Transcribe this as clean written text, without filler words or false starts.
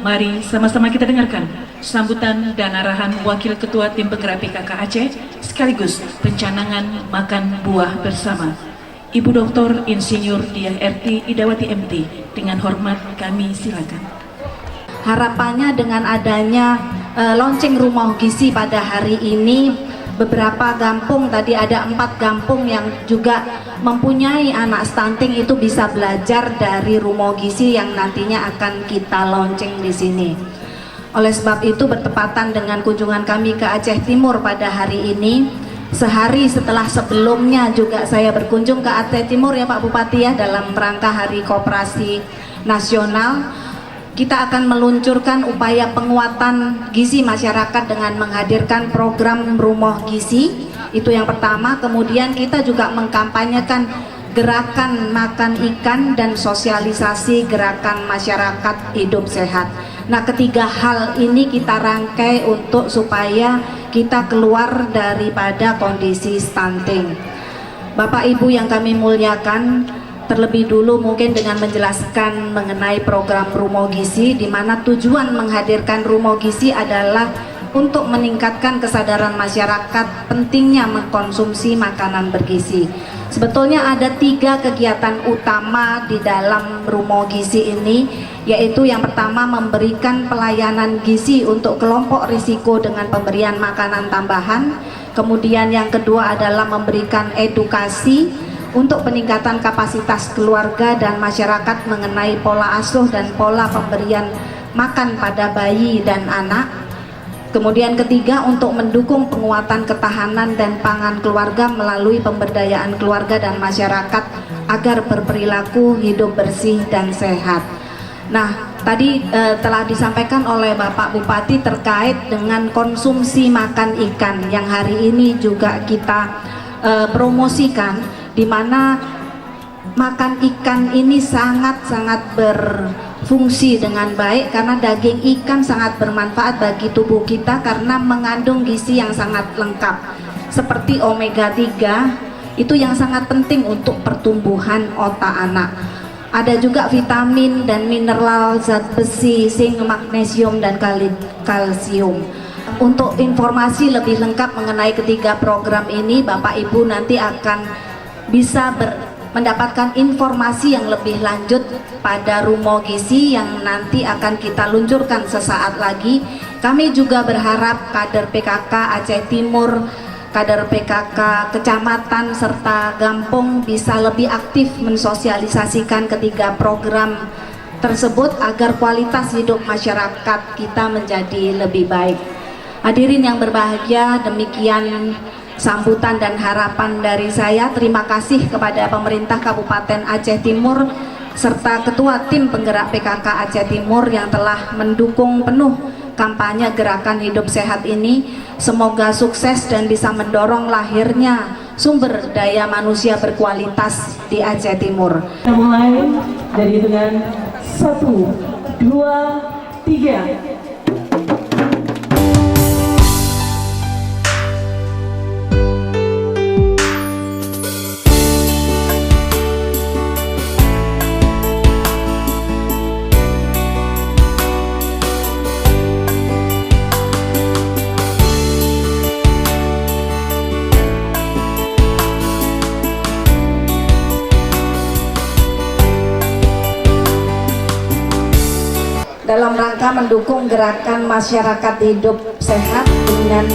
Mari sama-sama kita dengarkan sambutan dan arahan Wakil Ketua Tim Penggerak PKK Aceh sekaligus pencanangan makan buah bersama Ibu Dr. Insinyur Diah RT Idawati MT. Dengan hormat kami silakan. Harapannya dengan adanya launching rumah gizi pada hari ini, beberapa kampung, tadi ada 4 kampung yang juga mempunyai anak stunting itu bisa belajar dari rumah gizi yang nantinya akan kita launching di sini. Oleh sebab itu bertepatan dengan kunjungan kami ke Aceh Timur pada hari ini, sehari setelah sebelumnya juga saya berkunjung ke Aceh Timur ya Pak Bupati ya, dalam rangka Hari Koperasi Nasional. Kita akan meluncurkan upaya penguatan gizi masyarakat dengan menghadirkan program rumah gizi, itu yang pertama. Kemudian kita juga mengkampanyekan gerakan makan ikan dan sosialisasi gerakan masyarakat hidup sehat. Nah, ketiga hal ini kita rangkai untuk supaya kita keluar daripada kondisi stunting. Bapak Ibu yang kami muliakan, terlebih dulu mungkin dengan menjelaskan mengenai program Rumah Gizi, di mana tujuan menghadirkan Rumah Gizi adalah untuk meningkatkan kesadaran masyarakat pentingnya mengkonsumsi makanan bergizi. Sebetulnya ada 3 kegiatan utama di dalam Rumah Gizi ini, yaitu yang pertama memberikan pelayanan gizi untuk kelompok risiko dengan pemberian makanan tambahan. Kemudian yang kedua adalah memberikan edukasi untuk peningkatan kapasitas keluarga dan masyarakat mengenai pola asuh dan pola pemberian makan pada bayi dan anak. Kemudian ketiga, untuk mendukung penguatan ketahanan dan pangan keluarga melalui pemberdayaan keluarga dan masyarakat agar berperilaku hidup bersih dan sehat. Nah, tadi telah disampaikan oleh Bapak Bupati terkait dengan konsumsi makan ikan yang hari ini juga kita promosikan, di mana makan ikan ini sangat-sangat berfungsi dengan baik karena daging ikan sangat bermanfaat bagi tubuh kita karena mengandung gizi yang sangat lengkap seperti omega 3, itu yang sangat penting untuk pertumbuhan otak anak. Ada juga vitamin dan mineral, zat besi, zinc, magnesium dan kalsium. Untuk informasi lebih lengkap mengenai ketiga program ini, Bapak Ibu nanti akan bisa mendapatkan informasi yang lebih lanjut pada Rumah Gizi yang nanti akan kita luncurkan sesaat lagi. Kami juga berharap kader PKK Aceh Timur, kader PKK kecamatan serta kampung bisa lebih aktif mensosialisasikan ketiga program tersebut agar kualitas hidup masyarakat kita menjadi lebih baik. Hadirin yang berbahagia, demikian sambutan dan harapan dari saya. Terima kasih kepada pemerintah Kabupaten Aceh Timur serta Ketua Tim Penggerak PKK Aceh Timur yang telah mendukung penuh kampanye gerakan hidup sehat ini. Semoga sukses dan bisa mendorong lahirnya sumber daya manusia berkualitas di Aceh Timur. Kita mulai dari dengan 1, 2, 3. Dalam rangka mendukung gerakan masyarakat hidup sehat dengan